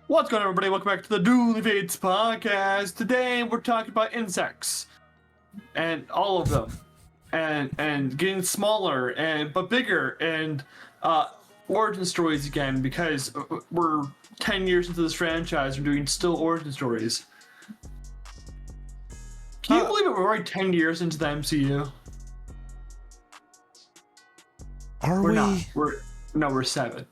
What's going on, everybody? Welcome back to the Dueling Pages podcast. Today we're talking about insects and all of them, and getting smaller but bigger, and origin stories again, because we're 10 years into this franchise. We're doing still origin stories. Can you believe it? We're already 10 years into the MCU. We're not. We're 7.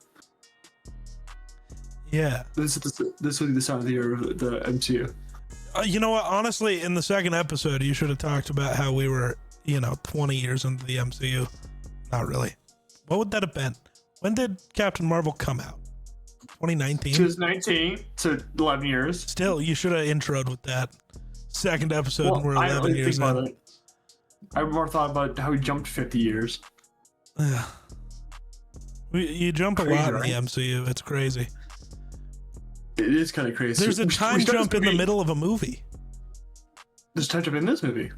Yeah. This will be the 7th year of the MCU. You know what? Honestly, in the second episode, you should have talked about how we were, 20 years into the MCU. Not really. What would that have been? When did Captain Marvel come out? 2019? 2019, so 11 years. Still, you should have introed with that. Second episode, and we're 11 years in. I more thought about how we jumped 50 years. Yeah. You jump a lot in the MCU. It's crazy. It is kind of crazy. There's a time jump in the middle of a movie. There's a time jump in this movie.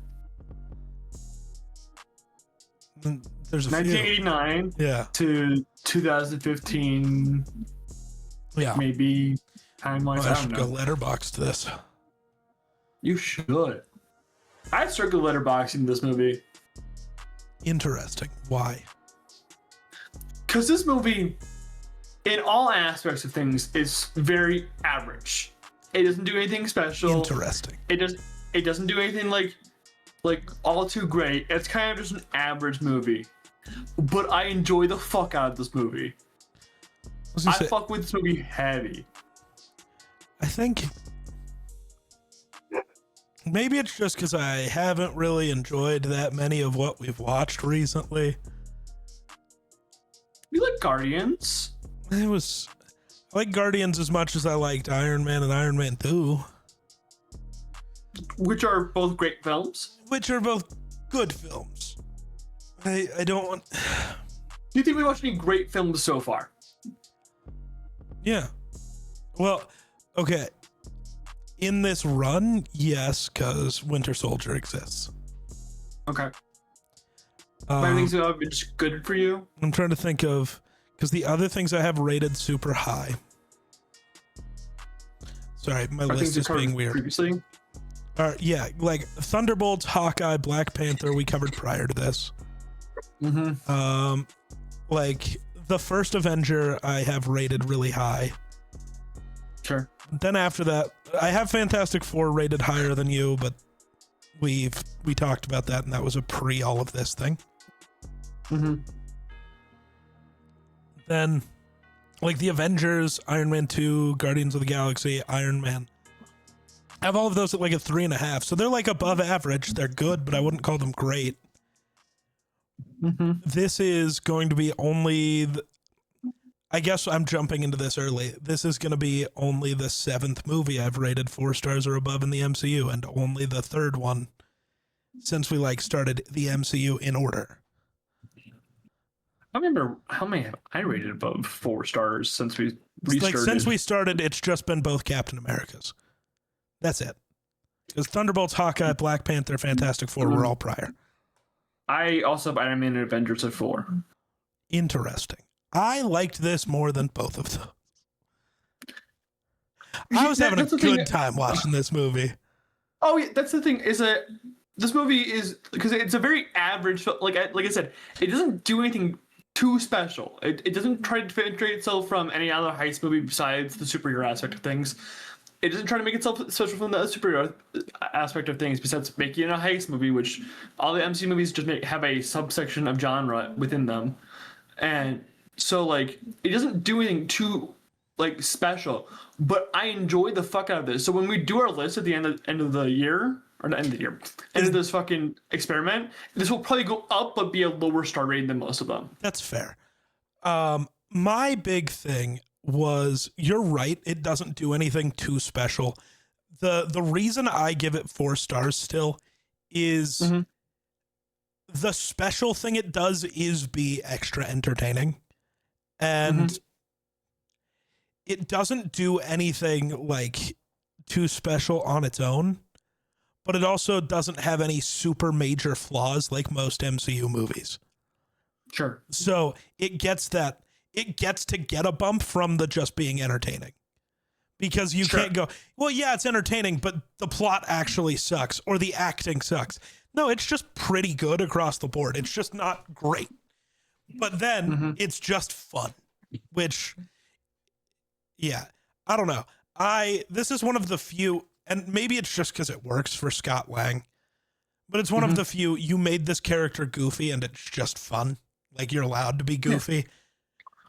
There's a 1989 to 2015. Yeah. Maybe timeline. I should go Letterboxd this. You should. I circled letterboxing this movie. Interesting. Why? Because this movie, in all aspects of things, is very average. It doesn't do anything special. Interesting. It doesn't do anything like all too great. It's kind of just an average movie. But I enjoy the fuck out of this movie. I fuck with this movie heavy. I think maybe it's just because I haven't really enjoyed that many of what we've watched recently. You like Guardians? I like Guardians as much as I liked Iron Man and Iron Man 2. Which are both great films. Which are both good films. I don't want... Do you think we watched any great films so far? Yeah. Well, okay. In this run, yes, because Winter Soldier exists. Okay. Things that have been just good for you? I'm trying to think of... Because the other things I have rated super high. Sorry, my list is being weird. Previously? Yeah, like Thunderbolts, Hawkeye, Black Panther, we covered prior to this. Mm-hmm. Like the first Avenger, I have rated really high. Sure. Then after that, I have Fantastic Four rated higher than you, but we talked about that, and that was a pre all of this thing. Mm-hmm. Then, like the Avengers, Iron Man 2, Guardians of the Galaxy, Iron Man. I have all of those at like a 3.5, so they're like above average. They're good, but I wouldn't call them great. Mm-hmm. This is going to be only... I guess I'm jumping into this early. This is going to be only the 7th movie I've rated 4 stars or above in the MCU, and only the 3rd one since we started the MCU in order. I remember how many have I rated above 4 stars since we restarted. Since we started, it's just been both Captain Americas. That's it. Because Thunderbolts, Hawkeye, Black Panther, Fantastic Four were all prior. I also have Iron Man and Avengers at 4. Interesting. I liked this more than both of them. I was having a good time watching this movie. Oh, yeah, that's the thing, is that this movie is, because it's a very average, like I said, it doesn't do anything too special. It doesn't try to differentiate itself from any other heist movie besides the superhero aspect of things. It doesn't try to make itself special from the superhero aspect of things, besides making it a heist movie, which all the MCU movies just have a subsection of genre within them. And so, like, it doesn't do anything too, like, special, but I enjoy the fuck out of this. So when we do our list at the end of the year, or the end of the year, end of this fucking experiment, this will probably go up, but be a lower star rating than most of them. That's fair. My big thing was, you're right, it doesn't do anything too special. The reason I give it 4 stars still is the special thing it does is be extra entertaining. And it doesn't do anything like too special on its own, but it also doesn't have any super major flaws like most MCU movies. Sure. So it gets to get a bump from the just being entertaining. because you Sure. can't go, well, yeah, it's entertaining, but the plot actually sucks or the acting sucks. No, it's just pretty good across the board. It's just not great. But then it's just fun, which, yeah, I don't know. This is one of the few, and maybe it's just because it works for Scott Lang, but it's one of the few, you made this character goofy and it's just fun. Like, you're allowed to be goofy. Yeah.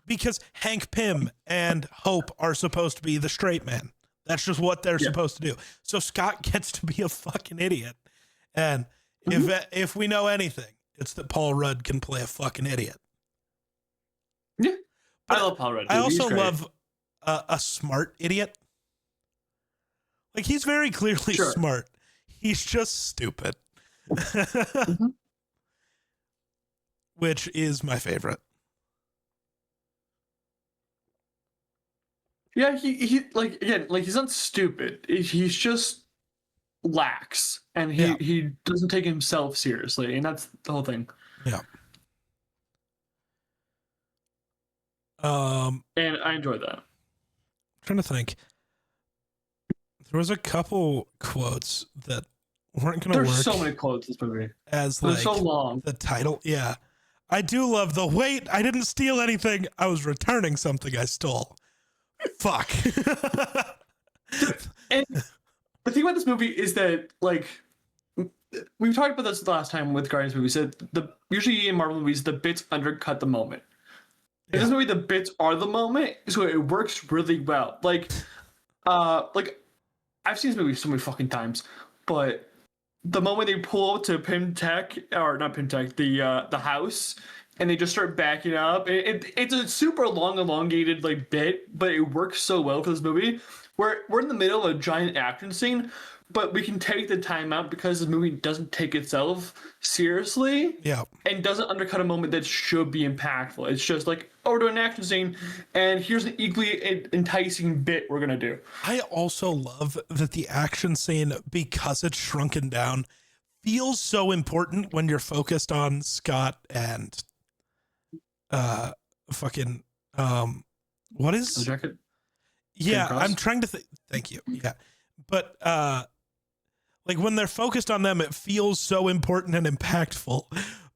Because Hank Pym and Hope are supposed to be the straight man. That's just what they're supposed to do. So Scott gets to be a fucking idiot. And if we know anything, it's that Paul Rudd can play a fucking idiot. Yeah. But I love Paul Rudd. I also love a smart idiot. Like, he's very clearly smart. He's just stupid. Which is my favorite. Yeah, he like, again, like, he's not stupid. He's just lax, and he doesn't take himself seriously, and that's the whole thing. Yeah. And I enjoyed that. I'm trying to think. There was a couple quotes that weren't going to work. There's so many quotes in this movie. As they're like so long. The title, yeah. I do love the wait. I didn't steal anything. I was returning something I stole. Fuck. And the thing about this movie is that, like, we've talked about this last time with Guardians movies. That usually in Marvel movies, the bits undercut the moment. In this movie, the bits are the moment, so it works really well. Like I've seen this movie so many fucking times, but the moment they pull up to Pimtech, or not Pimtech, the house, and they just start backing up, it's a super long, elongated like bit, but it works so well for this movie. We're in the middle of a giant action scene, but we can take the time out because the movie doesn't take itself seriously. Yeah. And doesn't undercut a moment that should be impactful. It's just like, oh, we're doing an action scene, and here's an equally enticing bit we're gonna do. I also love that the action scene, because it's shrunken down, feels so important when you're focused on Scott and what is The jacket? Yeah, I'm trying to think. Thank you. Yeah. But like, when they're focused on them, it feels so important and impactful.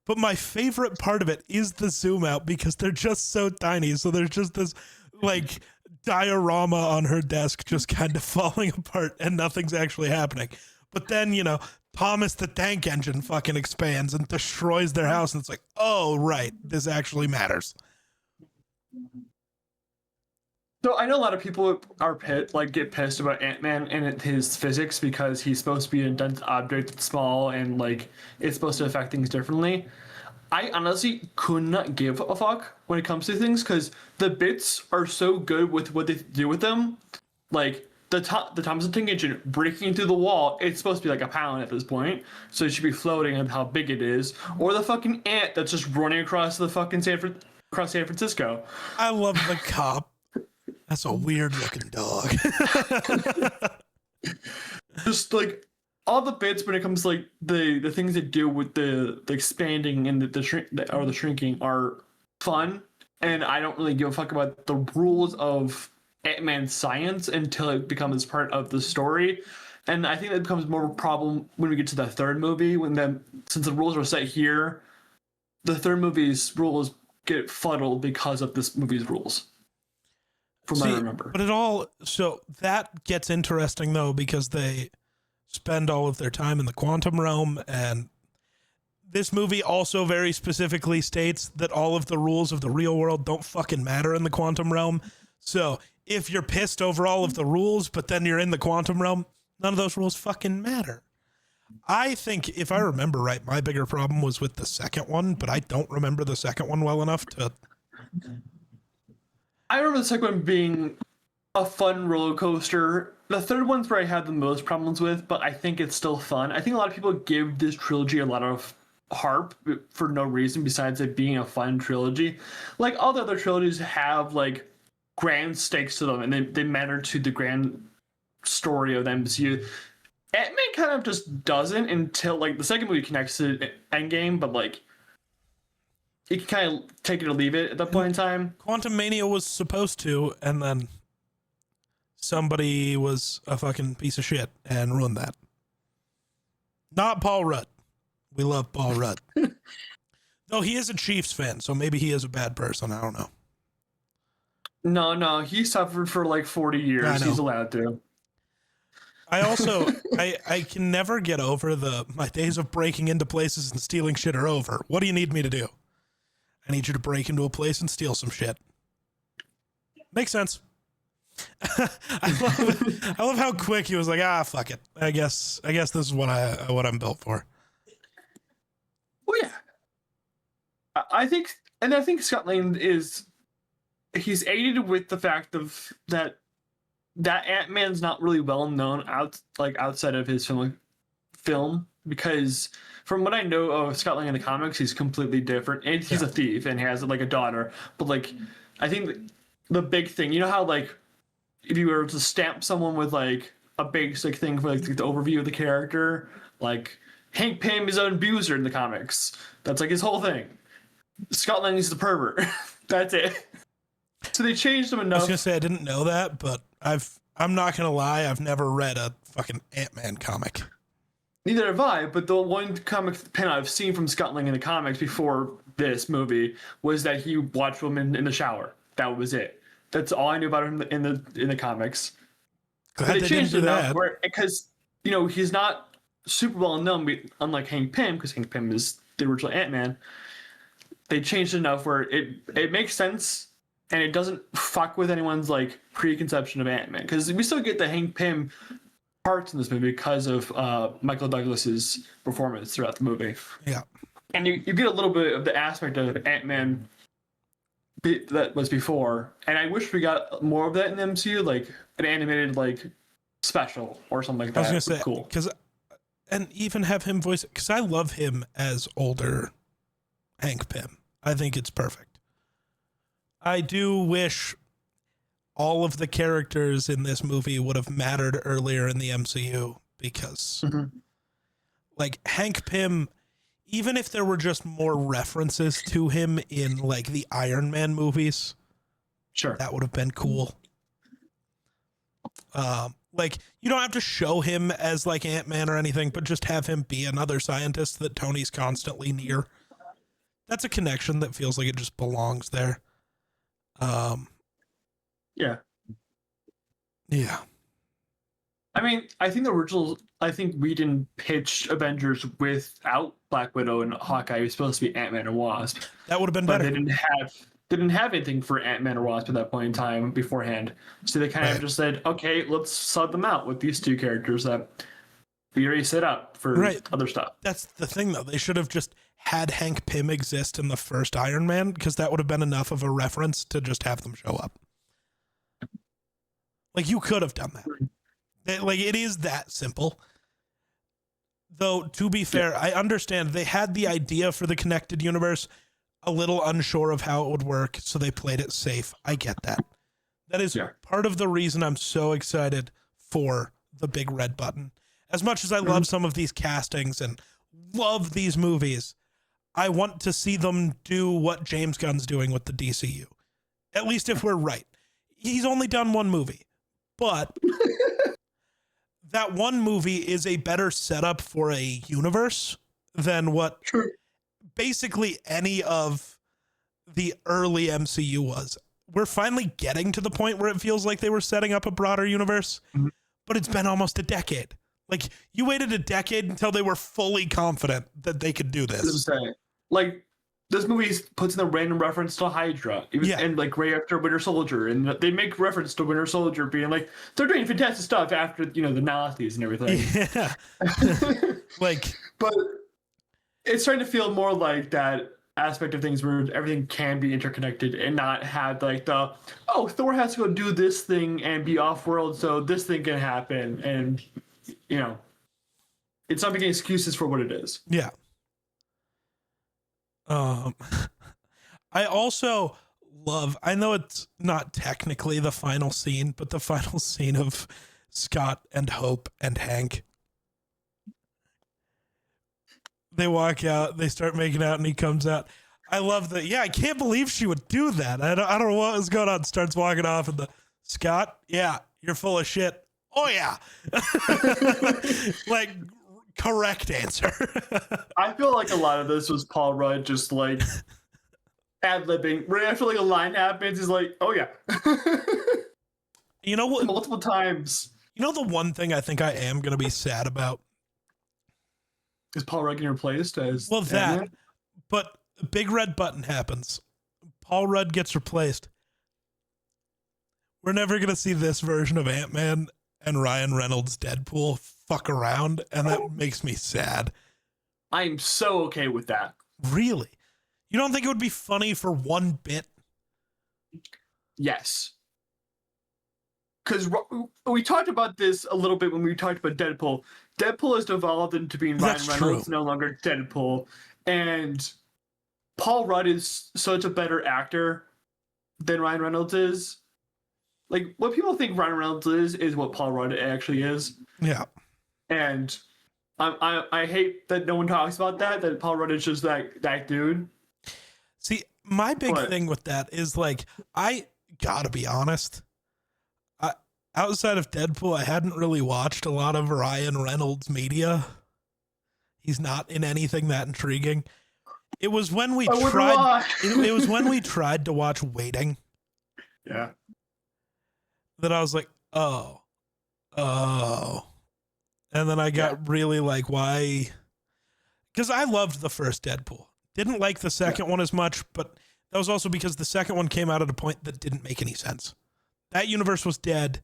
But my favorite part of it is the zoom out, because they're just so tiny. So there's just this like diorama on her desk just kind of falling apart and nothing's actually happening. But then, you know, Thomas the Tank Engine fucking expands and destroys their house. And it's like, oh, right, this actually matters. So I know a lot of people get pissed about Ant-Man and his physics, because he's supposed to be a dense object that's small and like it's supposed to affect things differently. I honestly could not give a fuck when it comes to things, because the bits are so good with what they do with them. Like the Thomas the Tank Engine breaking through the wall, it's supposed to be like a pound at this point, so it should be floating at how big it is. Or the fucking ant that's just running across the fucking San Francisco. I love the cop. That's a weird looking dog. Just like all the bits when it comes to like the things that do with the expanding and the shrinking are fun, and I don't really give a fuck about the rules of Ant-Man's science until it becomes part of the story. And I think that becomes more of a problem when we get to the third movie, since the rules are set here, the third movie's rules get fuddled because of this movie's rules. From what I remember. But so that gets interesting though, because they spend all of their time in the quantum realm, and this movie also very specifically states that all of the rules of the real world don't fucking matter in the quantum realm. So if you're pissed over all of the rules, but then you're in the quantum realm, none of those rules fucking matter. I think, if I remember right, my bigger problem was with the second one, but I don't remember the second one well enough to... I remember the second one being a fun roller coaster. The third one's where I had the most problems with, but I think it's still fun. I think a lot of people give this trilogy a lot of harp for no reason besides it being a fun trilogy. Like, all the other trilogies have like grand stakes to them, and they matter to the grand story of the MCU. Ant-Man kind of just doesn't until like the second movie connects to Endgame, but like you can kind of take it or leave it at that point in time. Quantum Mania was supposed to, and then somebody was a fucking piece of shit and ruined that. Not Paul Rudd. We love Paul Rudd. Though he is a Chiefs fan, so maybe he is a bad person. I don't know. No, he suffered for like 40 years. He's allowed to. I also, I can never get over my days of breaking into places and stealing shit are over. What do you need me to do? I need you to break into a place and steal some shit. Makes sense. I love how quick he was like, fuck it. I guess this is what I'm built for. Well, yeah. I think Scott Lang he's aided with the fact of that Ant-Man's not really well known outside of his film, because from what I know of Scott Lang in the comics, he's completely different, and he's a thief and has like a daughter. But like, I think the big thing, you know how like if you were to stamp someone with like a basic thing for like the overview of the character, like Hank Pym is an abuser in the comics. That's like his whole thing. Scott Lang is the pervert. That's it. So they changed him enough. I was gonna say I didn't know that, but I'm not gonna lie, I've never read a fucking Ant-Man comic. Neither have I, but the one comic pen I've seen from Scott Lang in the comics before this movie was that he watched women in the shower. That was it. That's all I knew about him in the comics. Glad they changed it that. Because he's not super well known, unlike Hank Pym, because Hank Pym is the original Ant-Man. They changed it enough where it makes sense. And it doesn't fuck with anyone's like preconception of Ant-Man, because we still get the Hank Pym parts in this movie because of Michael Douglas's performance throughout the movie. Yeah, and you get a little bit of the aspect of Ant-Man that was before, and I wish we got more of that in the MCU, like an animated like special or something like that. I was gonna say, cool, and even have him voice it, because I love him as older Hank Pym. I think it's perfect. I do wish all of the characters in this movie would have mattered earlier in the MCU, because like Hank Pym, even if there were just more references to him in like the Iron Man movies, sure, that would have been cool. Like you don't have to show him as like Ant-Man or anything, but just have him be another scientist that Tony's constantly near. That's a connection that feels like it just belongs there. Yeah. I mean, I think Whedon pitched Avengers without Black Widow and Hawkeye. It was supposed to be Ant-Man and Wasp. That would have been better. They didn't have anything for Ant-Man or Wasp at that point in time beforehand. So they kind of just said, okay, let's sub them out with these two characters that we already set up for other stuff. That's the thing, though. They should have just had Hank Pym exist in the first Iron Man, because that would have been enough of a reference to just have them show up. Like, you could have done that. Like, it is that simple. Though, to be fair, I understand they had the idea for the connected universe, a little unsure of how it would work, so they played it safe. I get that. That is part of the reason I'm so excited for the big red button. As much as I love some of these castings and love these movies, I want to see them do what James Gunn's doing with the DCU. At least if we're right. He's only done one movie, but that one movie is a better setup for a universe than what basically any of the early MCU was. We're finally getting to the point where it feels like they were setting up a broader universe, but it's been almost a decade. Like, you waited a decade until they were fully confident that they could do this. Like, this movie puts in a random reference to Hydra, and like right after Winter Soldier, and they make reference to Winter Soldier being like, they're doing fantastic stuff after, the Nazis and everything. Yeah. Like, but it's starting to feel more like that aspect of things where everything can be interconnected and not have like Thor has to go do this thing and be off-world so this thing can happen, and it's not making excuses for what it is. Yeah. I also love, I know it's not technically the final scene, but the final scene of Scott and Hope and Hank. They walk out, they start making out, and he comes out. I love that. Yeah, I can't believe she would do that. I don't know what was going on. Starts walking off, and Scott, yeah, You're full of shit. Oh yeah. Like, correct answer. I feel like a lot of this was Paul Rudd just like ad-libbing. Right after like a line happens, he's like, oh yeah. You know what? Multiple times. You know the one thing I think I am going to be sad about? Is Paul Rudd getting replaced as Well, that. Ant-Man? But a big red button happens. Paul Rudd gets replaced. We're never going to see this version of Ant-Man and Ryan Reynolds' Deadpool fuck around, and that makes me sad. I'm so okay with that. Really? You don't think it would be funny for one bit? Yes. Because we talked about this a little bit when we talked about Deadpool. Deadpool has devolved into being That's Ryan Reynolds, true. no longer Deadpool. And Paul Rudd is such a better actor than Ryan Reynolds is. Like, what people think Ryan Reynolds is what Paul Rudd actually is. Yeah. And I hate that no one talks about that Paul Rudd is just that dude. See, my big What? thing with that is, like, I gotta be honest. Outside of Deadpool, I hadn't really watched a lot of Ryan Reynolds media. He's not in anything that intriguing. It was when we I wonder tried. why. It was when we tried to watch Waiting Yeah. that I was like, oh, and then I got really like, why? Because I loved the first Deadpool. Didn't like the second one as much, but that was also because the second one came out at a point that didn't make any sense. That universe was dead,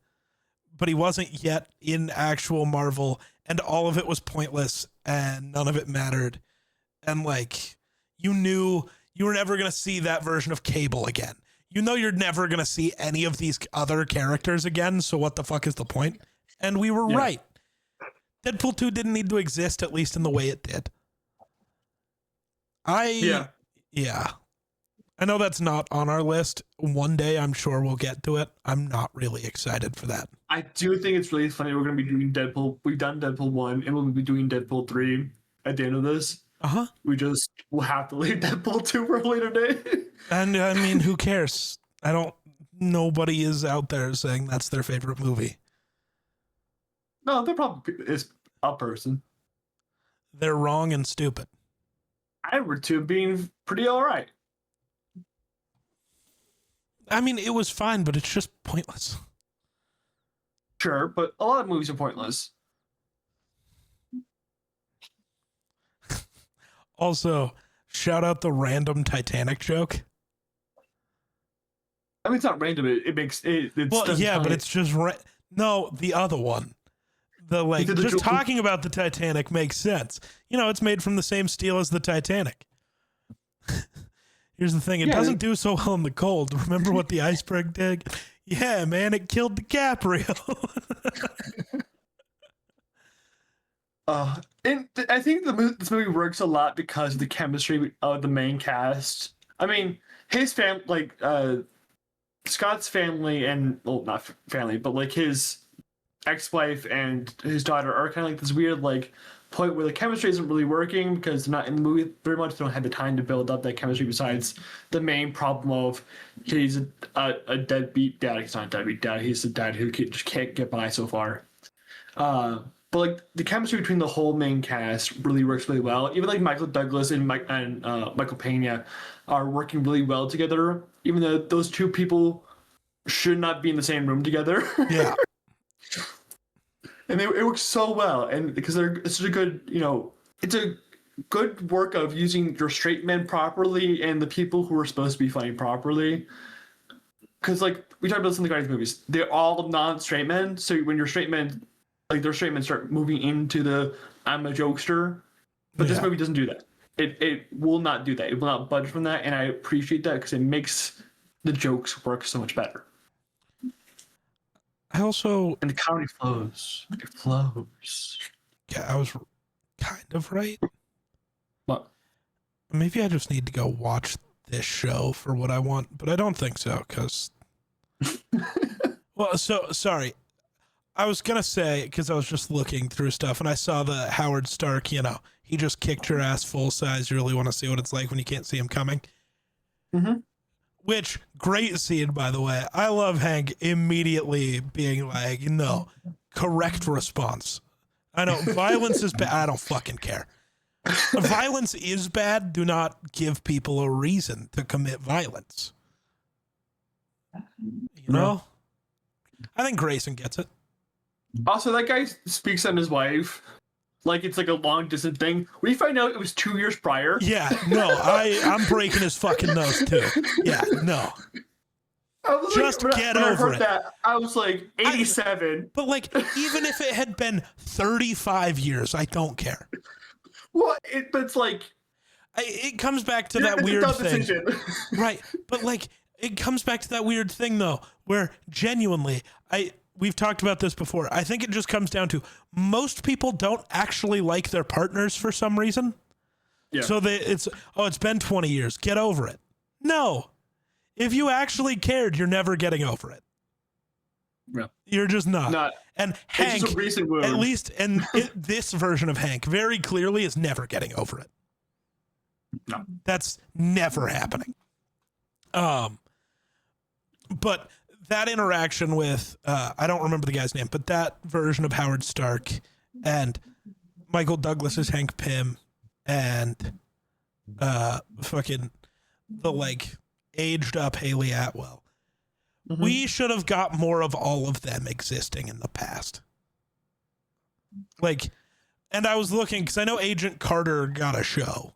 but he wasn't yet in actual Marvel, and all of it was pointless, and none of it mattered. And, like, you knew you were never going to see that version of Cable again. You know you're never going to see any of these other characters again, so what the fuck is the point? And we were right. Deadpool 2 didn't need to exist, at least in the way it did. Yeah. I know that's not on our list. One day, I'm sure we'll get to it. I'm not really excited for that. I do think it's really funny. We're going to be doing Deadpool. We've done Deadpool 1, and we'll be doing Deadpool 3 at the end of this. Uh-huh. We'll have to leave Deadpool 2 for a later day. And, I mean, who cares? Nobody is out there saying that's their favorite movie. No, there probably is a person. They're wrong and stupid. I remember 2 being pretty all right. I mean, it was fine, but it's just pointless. Sure, but a lot of movies are pointless. Also, shout out the random Titanic joke. I mean, it's not random. It makes it. It's Well, yeah, but it's just no, the other one. The like Because the just joke- talking about the Titanic makes sense. You know, it's made from the same steel as the Titanic. Here's the thing, it doesn't do so well in the cold. Remember what the iceberg did? Yeah, man, it killed DiCaprio. And I think this movie works a lot because of the chemistry of the main cast. I mean, his Scott's family and, well, not family, but like his ex-wife and his daughter are kind of like this weird like point where the chemistry isn't really working because they're not in the movie very much. They don't have the time to build up that chemistry besides the main problem of he's a deadbeat dad. He's not a deadbeat dad. He's a dad who just can't get by so far. But like the chemistry between the whole main cast really works really well. Even like Michael Douglas and Michael Pena are working really well together. Even though those two people should not be in the same room together. Yeah. And it works so well, and because it's such a good, it's a good work of using your straight men properly and the people who are supposed to be funny properly. Because like we talked about this in the Guardians movies, they're all non-straight men. So when your straight men, like their straight men, start moving into the I'm a jokester, but this movie doesn't do that. It will not do that. It will not budge from that, and I appreciate that because it makes the jokes work so much better. I also... And the comedy flows. It flows. Yeah, I was kind of right. What? Maybe I just need to go watch this show for what I want, but I don't think so, because... Well, so, sorry. I was going to say, because I was just looking through stuff, and I saw the Howard Stark, he just kicked your ass full size. You really want to see what it's like when you can't see him coming. Mm-hmm. Which, great scene, by the way. I love Hank immediately being like, no, correct response. I know, violence is bad. I don't fucking care. Violence is bad. Do not give people a reason to commit violence. You know? I think Grayson gets it. Also, that guy speaks on his wife like it's like a long distance thing. We find out it was 2 years prior. Yeah, no, I'm breaking his fucking nose too. Yeah, no. Just get over it. That, I was like 87. But like, even if it had been 35 years, I don't care. Well, it's like it comes back to that weird thing, right? But like, it comes back to that weird thing though, where genuinely, we've talked about this before. I think it just comes down to most people don't actually like their partners for some reason. Yeah. So it's been 20 years. Get over it. No. If you actually cared, you're never getting over it. Yeah. You're just not. And Hank, at least in this version of Hank, very clearly is never getting over it. No. That's never happening. But that interaction with, I don't remember the guy's name, but that version of Howard Stark and Michael Douglas's Hank Pym and fucking the like aged up Haley Atwell. Mm-hmm. We should have got more of all of them existing in the past. Like, and I was looking because I know Agent Carter got a show,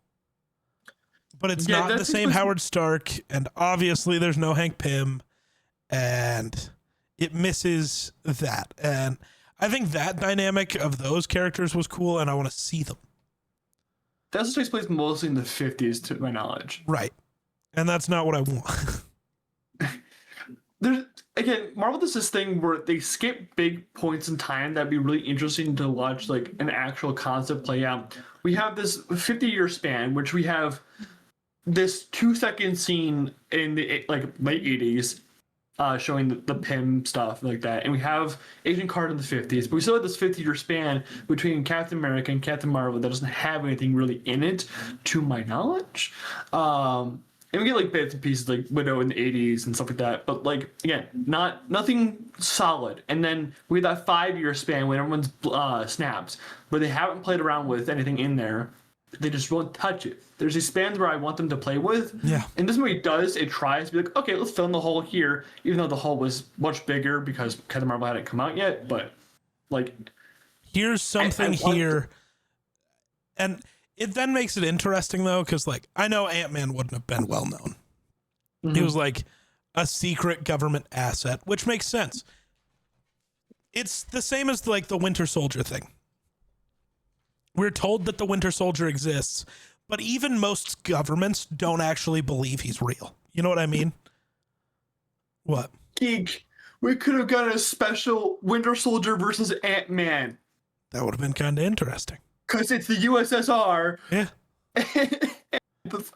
but it's not the same Howard Stark, and obviously there's no Hank Pym. And it misses that. And I think that dynamic of those characters was cool, and I want to see them. That takes place mostly in the 50s, to my knowledge. Right. And that's not what I want. There's, again, Marvel does this thing where they skip big points in time that'd be really interesting to watch, like an actual concept play out. We have this 50-year span, which we have this 2-second scene in the like late 80s. Showing the Pym stuff like that. And we have Agent Carter in the 50s, but we still have this 50-year span between Captain America and Captain Marvel that doesn't have anything really in it, to my knowledge. And we get like bits and pieces like Widow in the 80s and stuff like that. But like, again, nothing solid. And then we have that 5-year span when everyone's snaps, where they haven't played around with anything in there. They just won't touch it. There's these spans where I want them to play with. Yeah. And this movie does. It tries to be like, okay, let's fill in the hole here, even though the hole was much bigger because Captain Marvel hadn't come out yet. But like, here's something here. And it then makes it interesting though, because like, I know Ant-Man wouldn't have been well known. Mm-hmm. He was like a secret government asset, which makes sense. It's the same as like the Winter Soldier thing. We're told that the Winter Soldier exists, but even most governments don't actually believe he's real. You know what I mean? What? Geek, we could have gotten a special Winter Soldier versus Ant-Man. That would have been kind of interesting. Because it's the USSR. Yeah.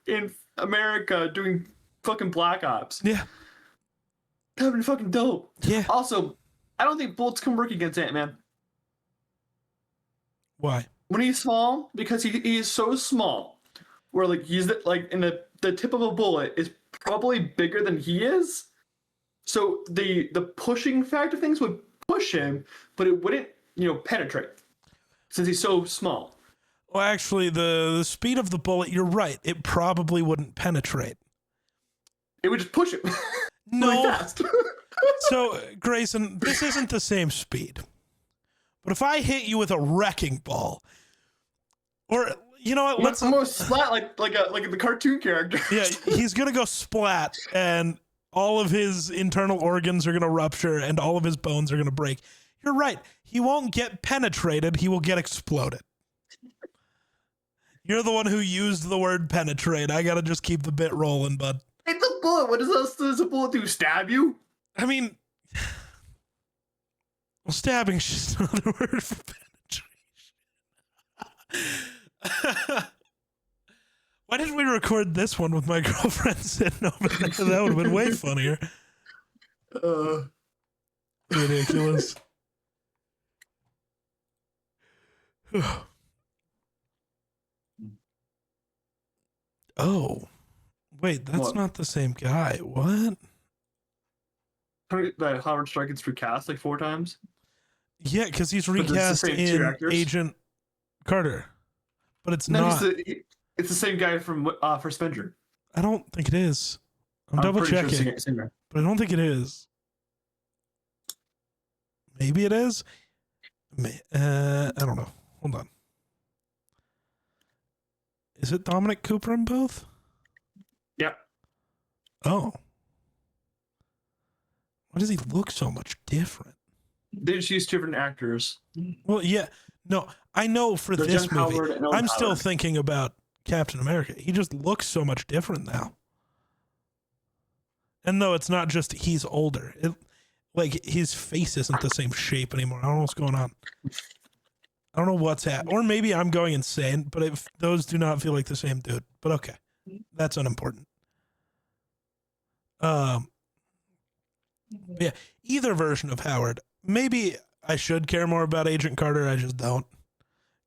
In America doing fucking Black Ops. Yeah. That would be fucking dope. Yeah. Also, I don't think bullets can work against Ant-Man. Why? When he's small, because he is so small, where like he's like in the tip of a bullet is probably bigger than he is. So the pushing factor things would push him, but it wouldn't, penetrate since he's so small. Well, actually, the speed of the bullet, you're right. It probably wouldn't penetrate. It would just push him. No. Really fast. So, Grayson, this isn't the same speed. But if I hit you with a wrecking ball, or you know what, let's almost splat like the cartoon character. Yeah, he's gonna go splat, and all of his internal organs are gonna rupture, and all of his bones are gonna break. You're right. He won't get penetrated. He will get exploded. You're the one who used the word penetrate. I gotta just keep the bit rolling, bud. It's a bullet. What does a bullet do? Stab you? I mean. Well, stabbing is just another word for penetration. Why didn't we record this one with my girlfriend sitting over there? That would have been way funnier. Ridiculous. Oh. Wait, that's What? not the same guy. What? That Howard Stark gets recast like 4 times. Yeah, because he's But it's the recast same 2 in actors. Agent Carter, but it's No, not. it's the same guy from for Avenger. I don't think it is. I'm I'm double pretty sure checking, it's the same guy. but I don't think it is. Maybe it is. I don't know. Hold on. Is it Dominic Cooper in both? Yep. Oh. Why does he look so much different? They just use 2 different actors. Well, yeah. No, I know for They're this John movie. Howard and Owen I'm still Howard. thinking about Captain America. He just looks so much different now. And though it's not just he's older, like his face isn't the same shape anymore. I don't know what's going on. I don't know what's happening. Or maybe I'm going insane, but if those do not feel like the same dude. But okay. That's unimportant. Yeah, either version of Howard. Maybe I should care more about Agent Carter. I just don't.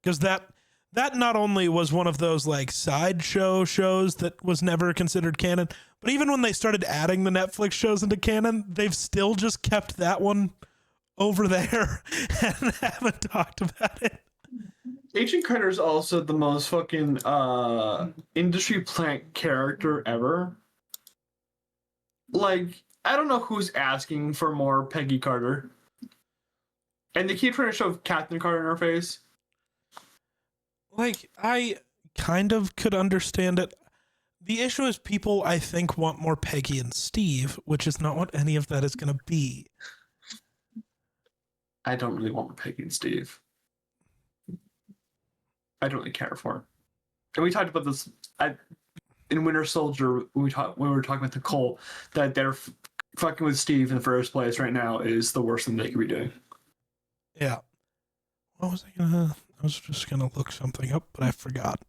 Because that not only was one of those like sideshow shows that was never considered canon, but even when they started adding the Netflix shows into canon, they've still just kept that one over there and haven't talked about it. Agent Carter is also the most fucking industry plant character ever. Like, I don't know who's asking for more Peggy Carter. And they keep trying to shove Captain Carter in her face. Like, I kind of could understand it. The issue is people, I think, want more Peggy and Steve, which is not what any of that is going to be. I don't really want Peggy and Steve. I don't really care for. And we talked about this in Winter Soldier when we were talking about Nicole, that they're fucking with Steve in the first place right now is the worst thing they could be doing. Yeah. What was I gonna? I was just gonna look something up, but I forgot.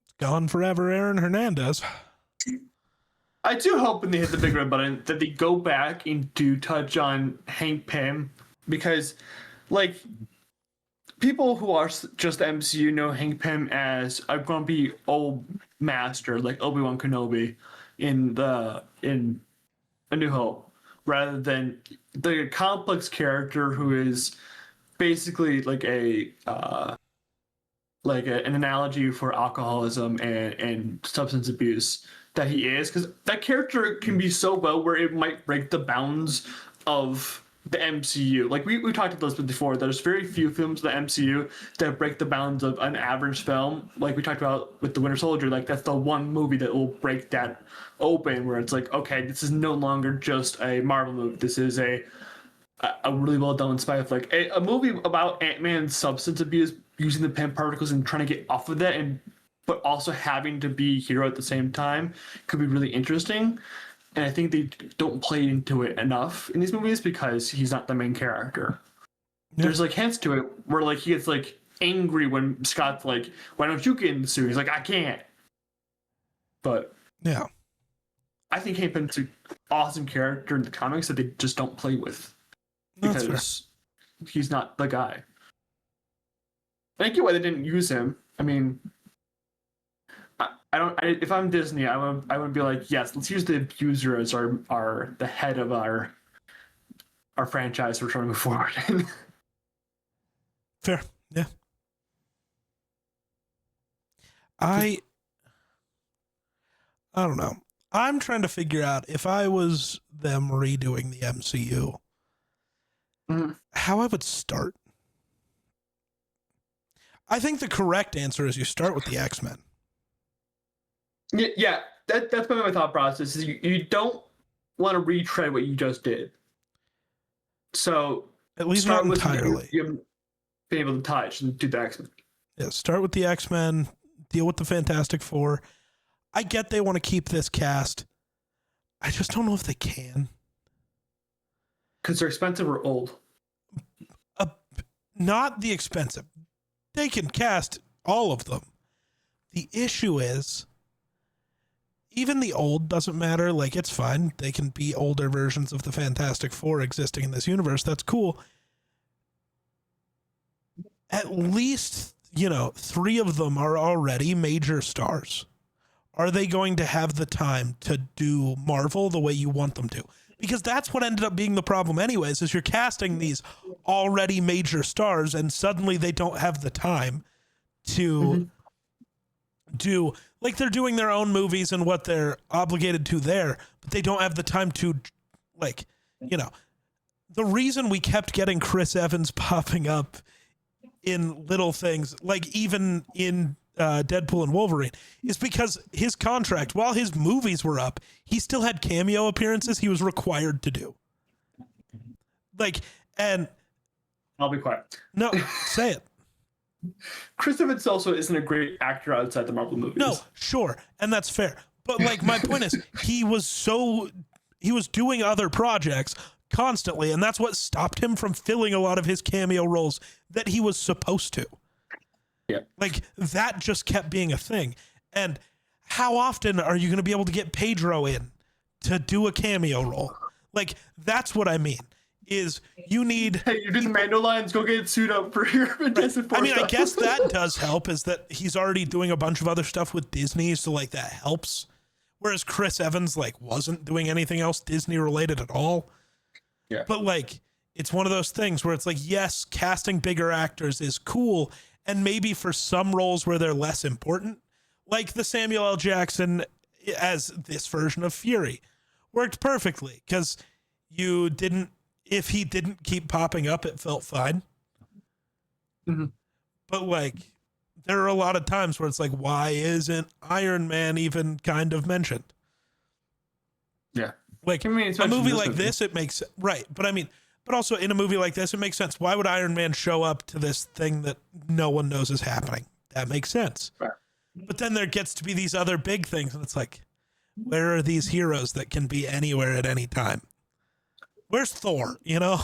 It's gone forever, Aaron Hernandez. I do hope when they hit the big red button that they go back and do touch on Hank Pym, because, like, people who watch just the MCU know Hank Pym as a grumpy old master, like Obi-Wan Kenobi in A New Hope, rather than the complex character who is basically like an analogy for alcoholism and substance abuse that he is, because that character can be so well where it might break the bounds of the MCU. Like we talked about this before, there's very few films in the MCU that break the bounds of an average film. Like we talked about with the Winter Soldier, like that's the one movie that will break that open, where it's like, okay, this is no longer just a Marvel movie. This is a really well done spy flick. A movie about Ant-Man's substance abuse, using the Pym particles and trying to get off of that, but also having to be a hero at the same time, could be really interesting. And I think they don't play into it enough in these movies because he's not the main character. Yeah. There's like hints to it where like he gets like angry when Scott's like, "Why don't you get in the suit?" He's like, "I can't." But yeah, I think Hank Pym's an awesome character in the comics that they just don't play with because he's not the guy. And I get why they didn't use him. I mean, if I'm Disney, I would be like, yes, let's use the abuser as the head of our franchise we're trying to move forward in. Fair, yeah. I don't know. I'm trying to figure out, if I was them redoing the MCU, how I would start. I think the correct answer is you start with the X-Men. Yeah, that's been my thought process. Is you don't want to retread what you just did. So at least not entirely. You haven't been able to touch and do the X-Men. Yeah, start with the X-Men. Deal with the Fantastic Four. I get they want to keep this cast. I just don't know if they can. Because they're expensive or old. Not the expensive. They can cast all of them. The issue is, even the old doesn't matter. Like, it's fine. They can be older versions of the Fantastic Four existing in this universe. That's cool. At least, 3 of them are already major stars. are they going to have the time to do Marvel the way you want them to? Because that's what ended up being the problem anyways, is you're casting these already major stars and suddenly they don't have the time to do, like, they're doing their own movies and what they're obligated to there, but they don't have the time to, like, you know, the reason we kept getting Chris Evans popping up in little things, like even in Deadpool and Wolverine, is because his contract, while his movies were up, he still had cameo appearances he was required to do. Like, and I'll be quiet. no, say it. Chris Evans also isn't a great actor outside the Marvel movies. No, sure, and that's fair. But like, my point is, he was doing other projects constantly, and that's what stopped him from filling a lot of his cameo roles that he was supposed to. Yeah. Like, that just kept being a thing. And how often are you going to be able to get Pedro in to do a cameo role? Like, that's what I mean, is you need... Hey, you're doing the Mando lines, go get suit up for your Fantastic Four I mean, stuff. I guess that does help, is that he's already doing a bunch of other stuff with Disney, so, like, that helps. Whereas Chris Evans, like, wasn't doing anything else Disney-related at all. Yeah. But, like, it's one of those things where it's like, yes, casting bigger actors is cool, and maybe for some roles where they're less important, like the Samuel L. Jackson as this version of Fury, worked perfectly, because you didn't, if he didn't keep popping up, it felt fine. Mm-hmm. But, like, there are a lot of times where it's like, why isn't Iron Man even kind of mentioned? Yeah. Like, I mean, a movie like this, it makes, right. But I mean, but also in a movie like this, it makes sense. Why would Iron Man show up to this thing that no one knows is happening? That makes sense. Right. But then there gets to be these other big things, and it's like, where are these heroes that can be anywhere at any time? Where's Thor, you know?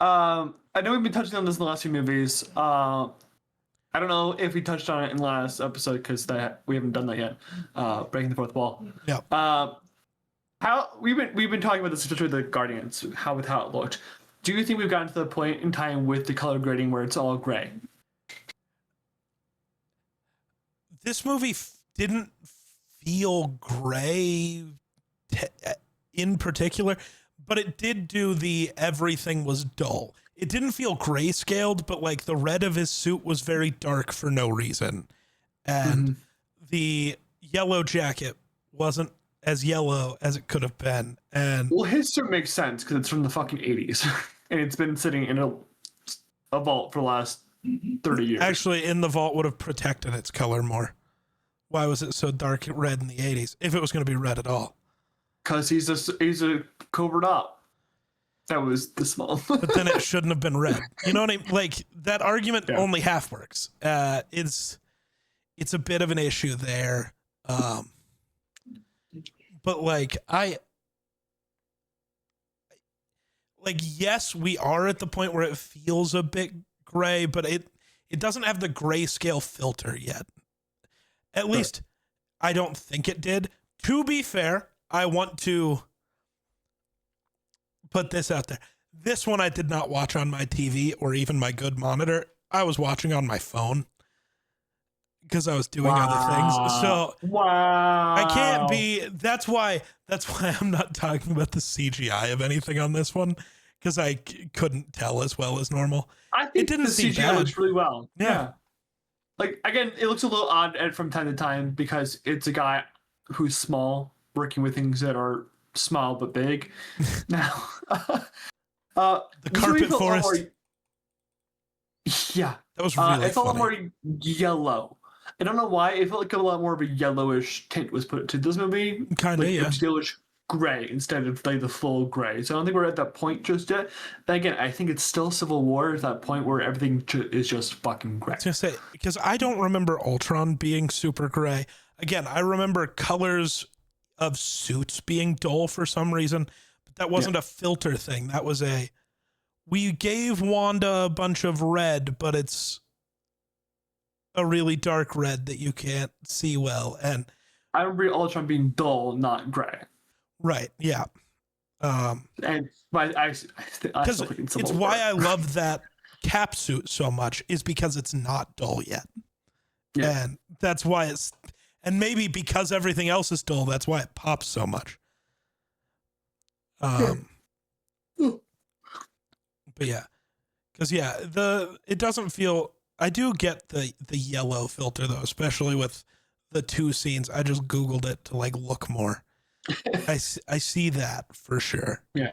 I know we've been touching on this in the last few movies. I don't know if we touched on it in the last episode because we haven't done that yet. Breaking the fourth wall. Yeah. How we've been talking about this, especially with the Guardians, how it looked. Do you think we've gotten to the point in time with the color grading where it's all gray? This movie didn't feel gray in particular, but it did do the everything was dull. It didn't feel grayscaled, but like the red of his suit was very dark for no reason. And the yellow jacket wasn't as yellow as it could have been. And well, his suit makes sense because it's from the fucking 80s. And it's been sitting in a vault for the last 30 years. Actually, in the vault would have protected its color more. Why was it so dark red in the 80s, if it was going to be red at all? Because he's a covert op. That was the small. But then it shouldn't have been red. You know what I mean? Like, that argument only half works. It's a bit of an issue there. But like, yes, we are at the point where it feels a bit gray, but it doesn't have the grayscale filter yet. At least I don't think it did. To be fair, I want to put this out there. This one I did not watch on my TV or even my good monitor. I was watching on my phone because I was doing other things. So I can't be, that's why I'm not talking about the CGI of anything on this one, because I couldn't tell as well as normal. I think it didn't the seem CGI bad. looks really well. Yeah. Like, again, it looks a little odd from time to time because it's a guy who's small working with things that are small but big. Now, the carpet forest. Yeah. That was really it felt a lot funny. more yellow. I don't know why. It felt like a lot more of a yellowish tint was put to this movie. Kind of, like, yeah. It was yellowish gray instead of like the full gray. So I don't think we're at that point just yet. But again, I think it's still Civil War at that point where everything is just fucking gray. I was gonna say, because I don't remember Ultron being super gray. Again, I remember colors of suits being dull for some reason, but that wasn't a filter thing. That was we gave Wanda a bunch of red, but it's a really dark red that you can't see well. And I remember Ultron being dull, not gray. Right. Yeah. And I because it's why I love that Cap suit so much, is because it's not dull yet. Yeah. And that's why and maybe because everything else is dull, that's why it pops so much. But yeah, because it doesn't feel. I do get the yellow filter though, especially with the two scenes. I just Googled it to like look more. I see that for sure. Yeah.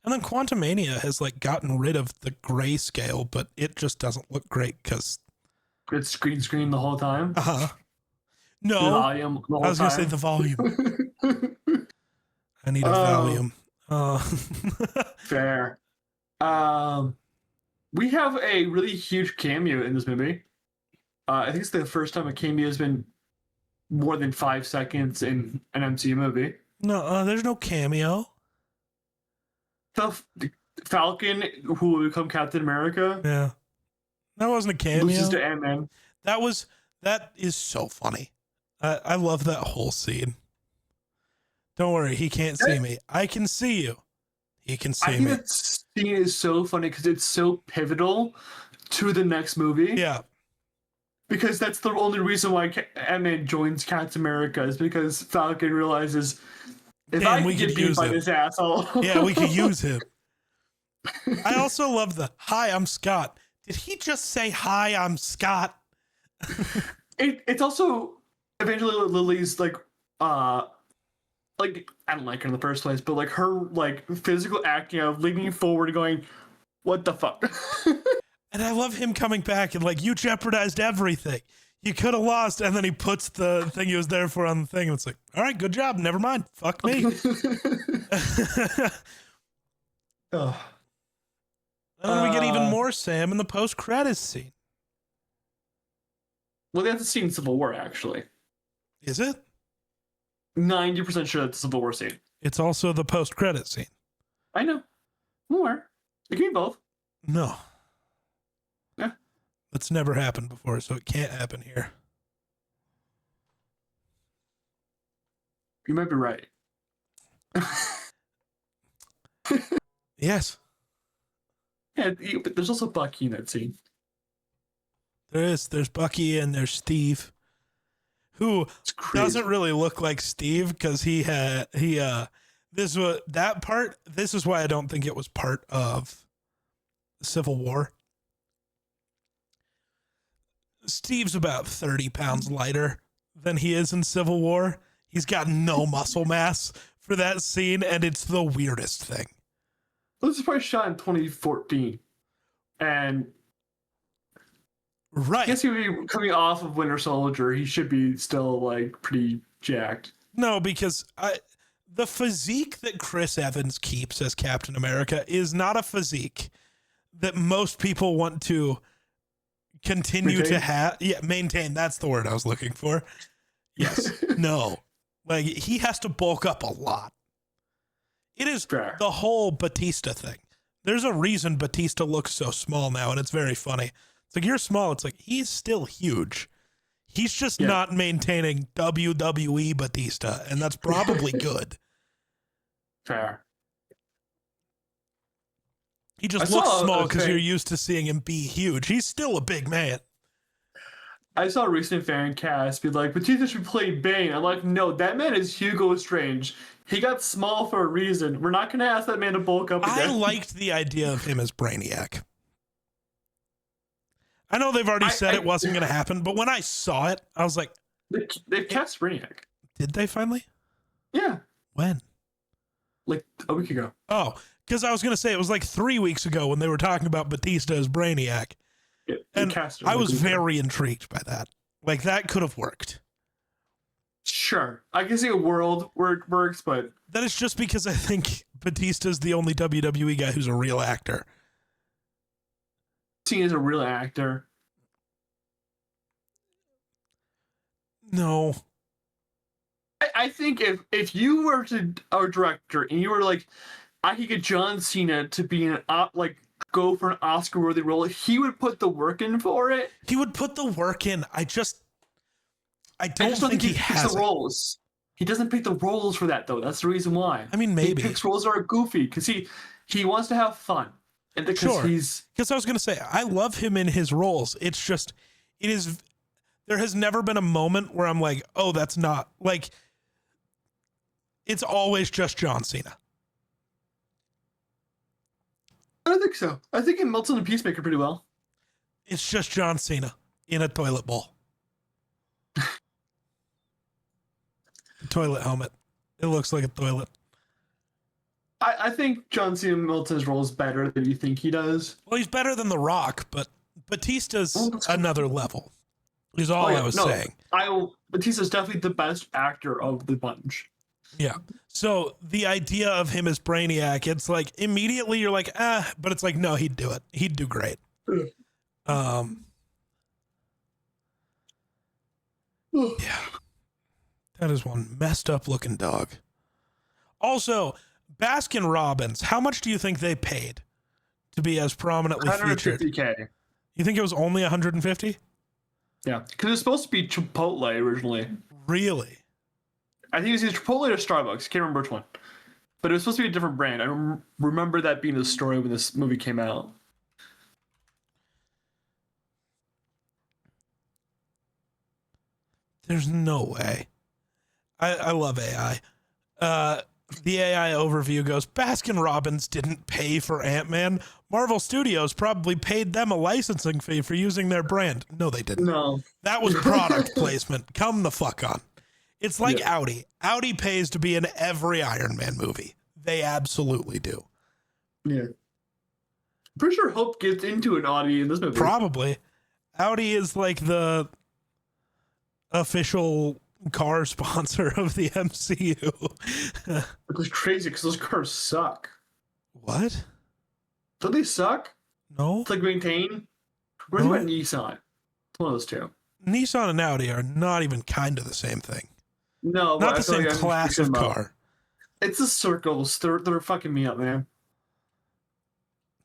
And then Quantumania has like gotten rid of the grayscale, but it just doesn't look great because it's green screen the whole time. No, the volume the whole I was gonna time. say the volume. I need a volume. Fair. We have a really huge cameo in this movie. I think it's the first time a cameo has been more than 5 seconds in an MCU movie. No, there's no cameo. The Falcon, who will become Captain America. Yeah, that wasn't a cameo. Loses to Ant-Man. That is so funny. I love that whole scene. Don't worry, he can't see me. I can see you. He can see me. I think that scene is so funny because it's so pivotal to the next movie. Yeah. Because that's the only reason why Ant-Man joins Captain America is because Falcon realizes if I can get beat by this asshole. Yeah, we could use him. I also love the, hi, I'm Scott. Did he just say, hi, I'm Scott? It's also Evangeline Lilly's like I don't like her in the first place, but like her like physical acting of leaning forward and going, what the fuck? And I love him coming back and like, you jeopardized everything. You could have lost. And then he puts the thing he was there for on the thing. And it's like, all right, good job. Never mind. Fuck me. Oh. And then we get even more Sam in the post-credits scene. Well, that's a scene in Civil War, actually. Is it? 90% sure that's a Civil War scene. It's also the post-credits scene. I know. More. It can be both. No. Yeah. That's never happened before, so it can't happen here. You might be right. Yes. Yeah, but there's also Bucky in that scene. There's Bucky and there's Steve, who doesn't really look like Steve because this is why I don't think it was part of Civil War. Steve's about 30 pounds lighter than he is in Civil War. He's got no muscle mass for that scene, and it's the weirdest thing. This is probably shot in 2014. And right. I guess he would be coming off of Winter Soldier. He should be still like pretty jacked. No, because the physique that Chris Evans keeps as Captain America is not a physique that most people want to continue to have. Yeah, maintain. That's the word I was looking for. Yes. No. Like, he has to bulk up a lot. It is Fair. The whole Batista thing. There's a reason Batista looks so small now, and it's very funny. It's like, you're small. It's like, he's still huge. He's just not maintaining WWE Batista, and that's probably good. Fair. He just looks small because you're used to seeing him be huge. He's still a big man. I saw a recent fan cast be like, Batista should play Bane. I'm like, no, that man is Hugo Strange. He got small for a reason. We're not going to ask that man to bulk up again. I liked the idea of him as Brainiac. I know they've already said it wasn't going to happen, but when I saw it, I was like... They've cast Brainiac. Did they finally? Yeah. When? Like a week ago. Oh, because I was going to say it was like 3 weeks ago when they were talking about Batista as Brainiac. Yeah, and I was very intrigued by that. Like, that could have worked. Sure. I can see a world where it works, but... That is just because I think Batista's the only WWE guy who's a real actor. He is a real actor. No. I think if you were a director and you were like, I could get John Cena to be an go for an Oscar-worthy role, he would put the work in for it. He would put the work in. I don't think he has the roles. He doesn't pick the roles for that, though. That's the reason why. I mean, maybe he picks roles that are goofy because he wants to have fun. And because Sure. he's Because I was gonna say I love him in his roles. It's just there has never been a moment where I'm like, oh, that's not like. It's always just John Cena. I don't think so. I think he melts in a Peacemaker pretty well. It's just John Cena in a toilet bowl. Toilet helmet. It looks like a toilet. I think John Cena melts his roles better than you think he does. Well, he's better than The Rock, but Batista's that's another level. Is all I was saying. Batista's definitely the best actor of the bunch. Yeah. So the idea of him as Brainiac, it's like immediately you're like, but it's like, no, he'd do it. He'd do great. Yeah. That is one messed up looking dog. Also, Baskin-Robbins, how much do you think they paid to be as prominently featured? $150K. You think it was only 150? Yeah, because it's supposed to be Chipotle originally. Really? I think it was either Chipotle or Starbucks. Can't remember which one. But it was supposed to be a different brand. I remember that being the story when this movie came out. There's no way. I love AI. The AI overview goes, Baskin-Robbins didn't pay for Ant-Man. Marvel Studios probably paid them a licensing fee for using their brand. No, they didn't. No. That was product placement. Come the fuck on. It's like Audi. Audi pays to be in every Iron Man movie. They absolutely do. Yeah. Pretty sure Hope gets into an Audi in this movie. Probably. Audi is like the official car sponsor of the MCU. Which is crazy because those cars suck. What? Don't they suck? No. It's like maintain. Where's about Nissan? It's one of those two. Nissan and Audi are not even kind of the same thing. No, not the same class of car. It's the circles. They're fucking me up, man.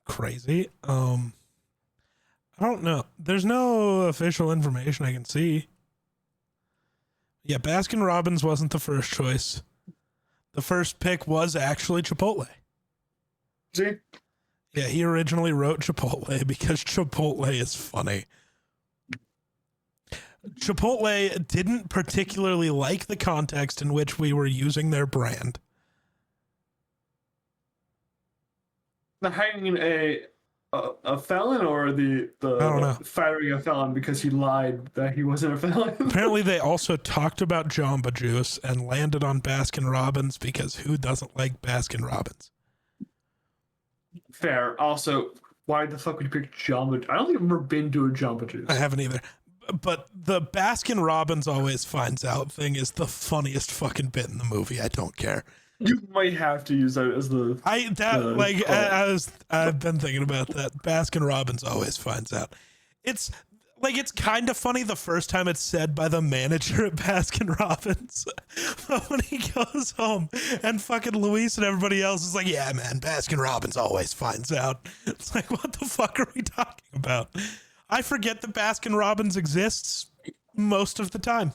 Crazy. I don't know. There's no official information I can see. Yeah, Baskin-Robbins wasn't the first choice. The first pick was actually Chipotle. See? Yeah, he originally wrote Chipotle because Chipotle is funny. Chipotle didn't particularly like the context in which we were using their brand. The hanging a felon or the I don't know. firing a felon because he lied that he wasn't a felon. Apparently they also talked about Jamba Juice and landed on Baskin-Robbins because who doesn't like Baskin-Robbins? Fair. Also, why the fuck would you pick Jamba? I don't think I've ever been to a Jamba Juice. I haven't either. But the Baskin-Robbins always finds out thing is the funniest fucking bit in the movie. I don't care. You might have to use that as the. I've been thinking about that. Baskin-Robbins always finds out. It's kind of funny the first time it's said by the manager at Baskin-Robbins. But when he goes home and fucking Luis and everybody else is like, yeah, man, Baskin-Robbins always finds out. It's like, what the fuck are we talking about? I forget that Baskin-Robbins exists most of the time.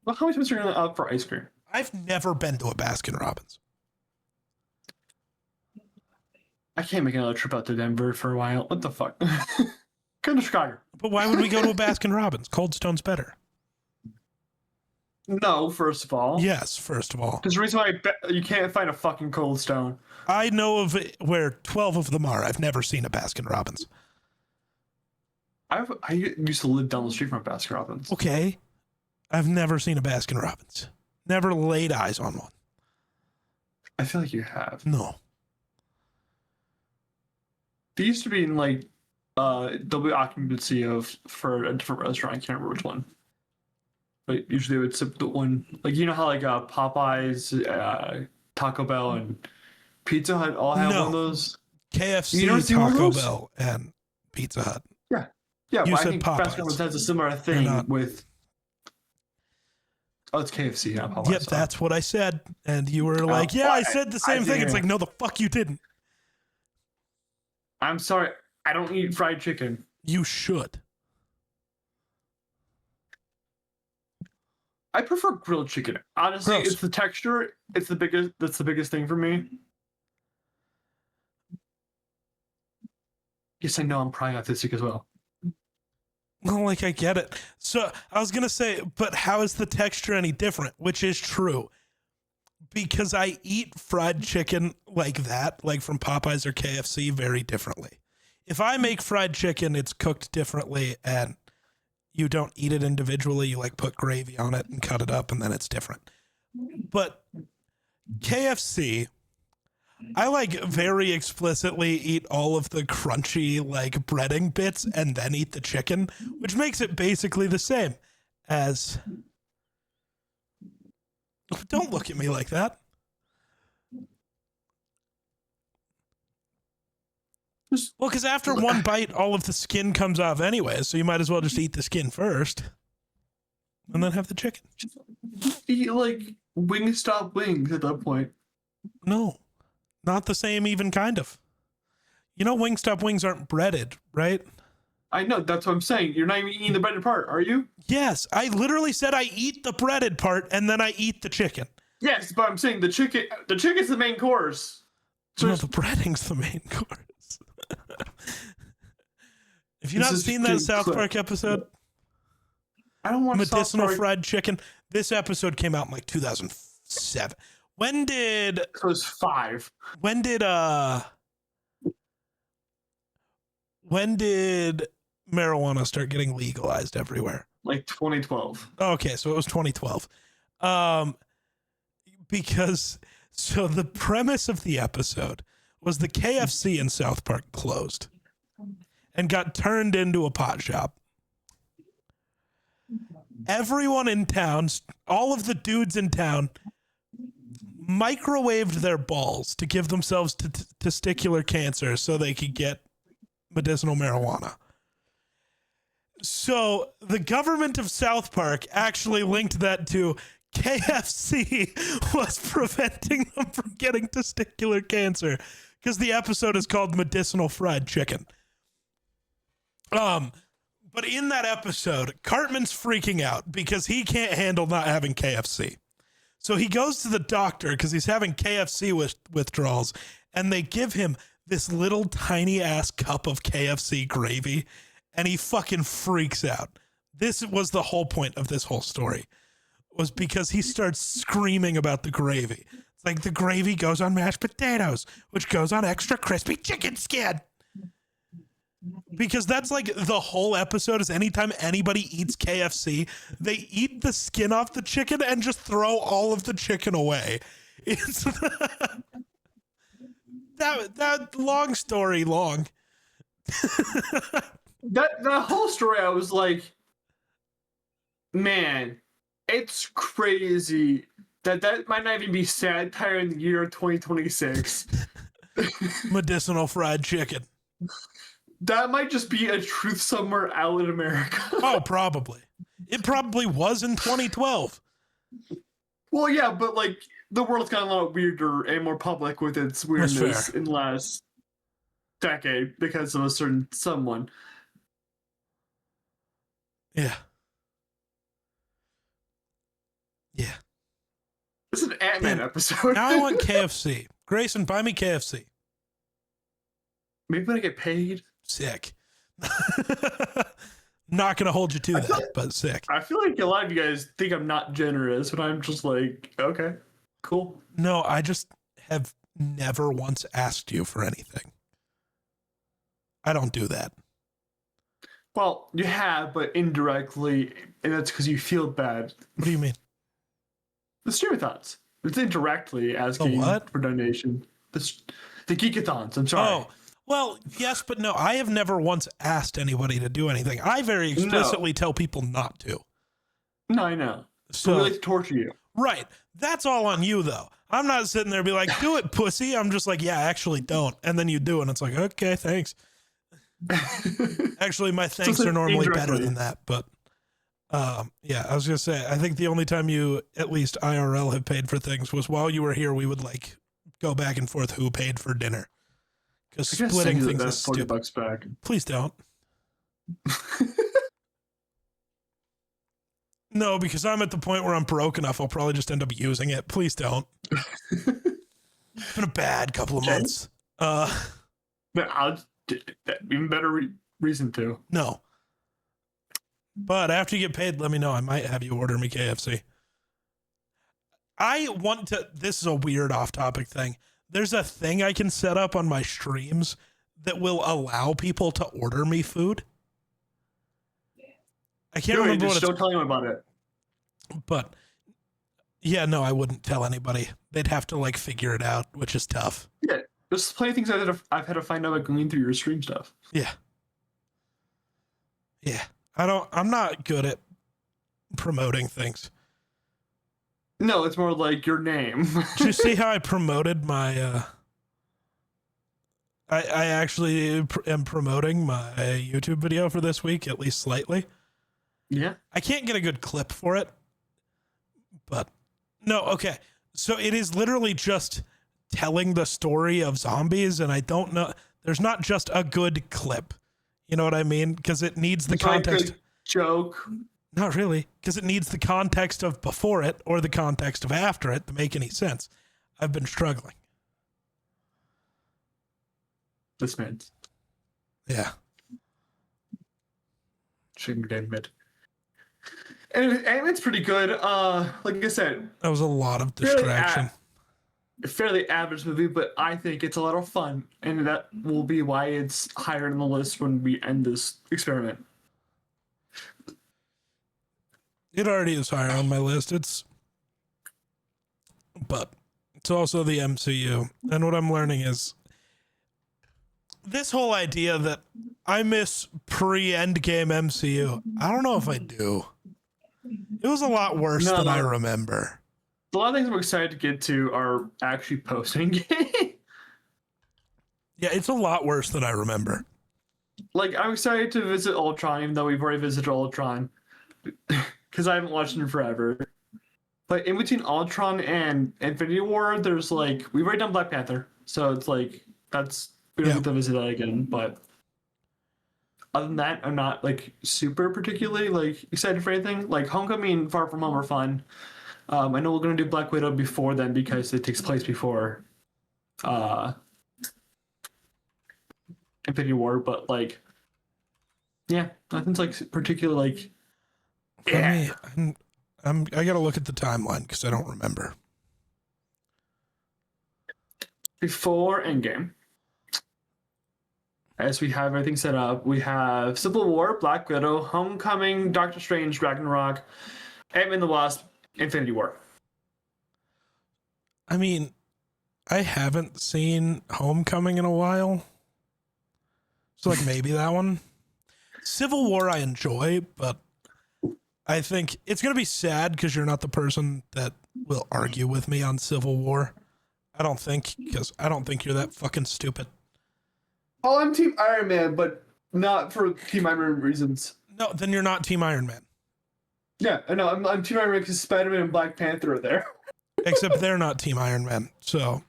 Well, how many times are you going out for ice cream? I've never been to a Baskin-Robbins. I can't make another trip out to Denver for a while. What the fuck? Come to Chicago. But why would we go to a Baskin-Robbins? Cold Stone's better. No, first of all. Yes, first of all. There's a reason why you can't find a fucking Cold Stone. I know of where 12 of them are. I've never seen a Baskin-Robbins. I used to live down the street from Baskin-Robbins. Okay. I've never seen a Baskin-Robbins. Never laid eyes on one. I feel like you have. No. They used to be in like double occupancy for a different restaurant. I can't remember which one. But usually they would sip the one, like, you know how like Popeyes, Taco Bell, and Pizza Hut all have one of those? KFC, Taco Bell, and Pizza Hut. Yeah. Yeah, You well, I said think Popeyes. Baskin-Robbins has a similar thing with... Oh, it's KFC, not Popeyes. Yep, that's what I said. And you were like, yeah, I said the same thing. It's like, no, the fuck you didn't. I'm sorry. I don't eat fried chicken. You should. I prefer grilled chicken. Honestly, Gross. it's the texture. That's the biggest thing for me. Yes, I know I'm probably autistic as well. Well, like, I get it. So I was going to say, but how is the texture any different? Which is true. Because I eat fried chicken like that, like from Popeyes or KFC, very differently. If I make fried chicken, it's cooked differently and you don't eat it individually. You like put gravy on it and cut it up and then it's different. But KFC, I like very explicitly eat all of the crunchy like breading bits and then eat the chicken, which makes it basically the same as. Don't look at me like that. Well, because after one bite, all of the skin comes off anyway, so you might as well just eat the skin first and then have the chicken. Eat like Wingstop wings at that point. No, not the same even kind of. You know Wingstop wings aren't breaded, right? I know, that's what I'm saying. You're not even eating the breaded part, are you? Yes, I literally said I eat the breaded part and then I eat the chicken. Yes, but I'm saying the chicken's the main course. So No, the breading's the main course. Have you not seen that South Park episode? I don't want Medicinal fried chicken. This episode came out in like 2007. When did? It was 5. When did marijuana start getting legalized everywhere? Like 2012. Okay, so it was 2012. Because so the premise of the episode was the KFC in South Park closed and got turned into a pot shop. Everyone in town, all of the dudes in town, microwaved their balls to give themselves testicular cancer so they could get medicinal marijuana. So the government of South Park actually linked that to KFC was preventing them from getting testicular cancer because the episode is called Medicinal Fried Chicken. But in that episode, Cartman's freaking out because he can't handle not having KFC. So he goes to the doctor because he's having KFC withdrawals, and they give him this little tiny ass cup of KFC gravy, and he fucking freaks out. This was the whole point of this whole story, was because he starts screaming about the gravy. It's like the gravy goes on mashed potatoes, which goes on extra crispy chicken skin. Because that's like the whole episode is anytime anybody eats KFC, they eat the skin off the chicken and just throw all of the chicken away. It's that long story long. that whole story, I was like, man, it's crazy that might not even be satire in the year 2026. Medicinal fried chicken. That might just be a truth somewhere out in America. Oh, probably. It probably was in 2012. Well, yeah, but like the world's gotten a lot weirder and more public with its weirdness in the last decade because of a certain someone. Yeah. Yeah. This is an Ant-Man episode. Now I want KFC. Grayson, buy me KFC. Maybe when I get paid. Sick. Not gonna hold you to that, but sick. I feel like a lot of you guys think I'm not generous, but I'm just like, okay, cool. No, I just have never once asked you for anything. I don't do that. Well, you have, but indirectly, and that's because you feel bad. What do you mean? The Streamer Thoughts. It's indirectly asking for donation. The Geekathons, I'm sorry. Oh, well, yes, but no. I have never once asked anybody to do anything. I very explicitly tell people not to. No, I know. So we like to torture you. Right. That's all on you, though. I'm not sitting there and be like, do it, pussy. I'm just like, yeah, actually don't. And then you do, and it's like, okay, thanks. Actually, my thanks are normally better than that, but yeah, I was gonna say, I think the only time you at least IRL have paid for things was while you were here. We would like go back and forth who paid for dinner because splitting things is stupid. $40 back. Please don't. No, because I'm at the point where I'm broke enough, I'll probably just end up using it. Please don't. It's been a bad couple of months. I'll Even better reason to. No. But after you get paid, let me know. I might have you order me KFC. I want to, this is a weird off-topic thing. There's a thing I can set up on my streams that will allow people to order me food. I can't remember what it's called. Don't tell anyone about it. But yeah, no, I wouldn't tell anybody. They'd have to like figure it out, which is tough. Yeah, there's plenty of things I've had to find out by going through your stream stuff. Yeah. Yeah. I'm not good at promoting things. No, it's more like your name. Did you see how I promoted my I actually am promoting my YouTube video for this week, at least slightly. Yeah. I can't get a good clip for it. But no, okay. So it is literally just telling the story of zombies, and I don't know, there's not just a good clip. You know what I mean? Because it needs the context. Like a joke. Not really, because it needs the context of before it or the context of after it to make any sense. I've been struggling. This man's. Yeah. Shouldn't admit. And it's pretty good. Like I said, That was a lot of distraction. Fairly average movie, but I think it's a lot of fun, and that will be why it's higher on the list when we end this experiment. It already is higher on my list. But it's also the MCU. And what I'm learning is this whole idea that I miss pre-Endgame MCU. I don't know if I do. It was a lot worse than I remember. A lot of things I'm excited to get to are actually post-Endgame. Yeah, it's a lot worse than I remember. Like, I'm excited to visit Ultron, even though we've already visited Ultron. Because I haven't watched it in forever. But in between Ultron and Infinity War, there's like, we've already done Black Panther. So it's like, we don't get to visit that again. But other than that, I'm not like super particularly like excited for anything. Like Homecoming and Far From Home are fun. I know we're going to do Black Widow before then because it takes place before Infinity War. But like, yeah, nothing's like particularly like, yeah. I gotta look at the timeline because I don't remember. Before Endgame, as we have everything set up, we have Civil War, Black Widow, Homecoming, Doctor Strange, Ragnarok, Ant-Man the Wasp, Infinity War. I mean, I haven't seen Homecoming in a while. So like maybe that one. Civil War I enjoy, but I think it's going to be sad because you're not the person that will argue with me on Civil War. I don't think, because I don't think you're that fucking stupid. Oh, I'm Team Iron Man, but not for Team Iron Man reasons. No, then you're not Team Iron Man. Yeah, I know. I'm Team Iron Man because Spider-Man and Black Panther are there. Except they're not Team Iron Man, so.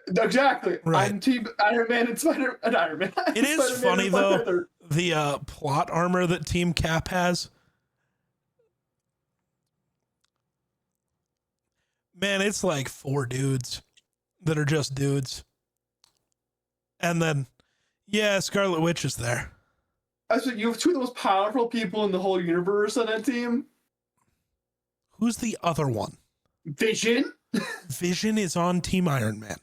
Exactly. Right. I'm Team Iron Man and Iron Man. It is Spider-Man funny, and Black though, Panther. the plot armor that Team Cap has. Man, it's like 4 dudes that are just dudes. And then, yeah, Scarlet Witch is there. You have 2 of the most powerful people in the whole universe on that team. Who's the other one? Vision? Vision is on Team Iron Man.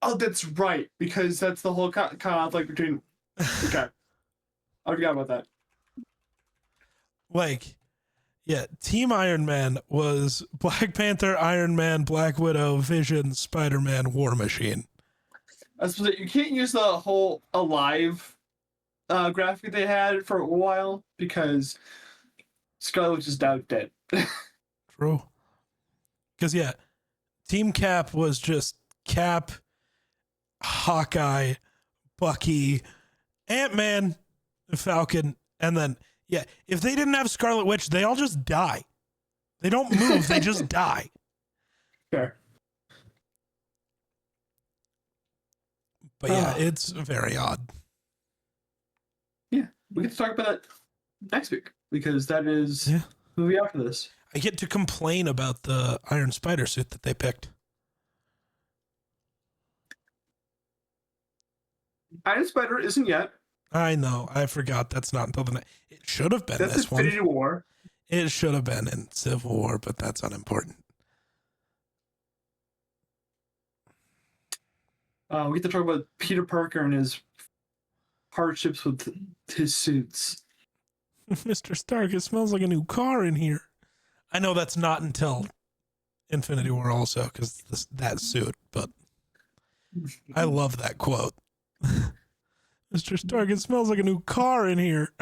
Oh, that's right, because that's the whole conflict between... Okay. I forgot about that. Like, yeah, Team Iron Man was Black Panther, Iron Man, Black Widow, Vision, Spider-Man, War Machine. I suppose you can't use the whole Alive graphic they had for a while because Scarlet Witch is now dead. True. Because, yeah, Team Cap was just Cap, Hawkeye, Bucky, Ant-Man, Falcon, and then, yeah, if they didn't have Scarlet Witch, they all just die. They don't move, they just die. Fair. But yeah, it's very odd. Yeah, we get to talk about that next week because that is the movie after this. I get to complain about the Iron Spider suit that they picked. Iron Spider isn't yet. I know. I forgot. That's not until the It should have been That's this Infinity one. War. It should have been in Civil War, but that's unimportant. We get to talk about Peter Parker and his hardships with his suits. Mr. Stark, it smells like a new car in here. I know that's not until Infinity War also, because that suit, but I love that quote. Mr. Stark, it smells like a new car in here.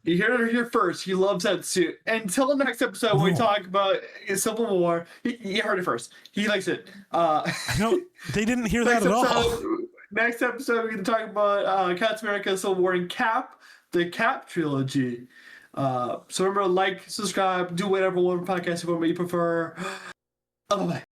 You heard it here first. He loves that suit. Until the next episode, when we talk about Civil War, you heard it first. He likes it. I know they didn't hear that at all. Next episode, we're going to talk about Captain America, Civil War, and Cap, the Cap trilogy. So remember, like, subscribe, do whatever one podcast you prefer. Bye-bye.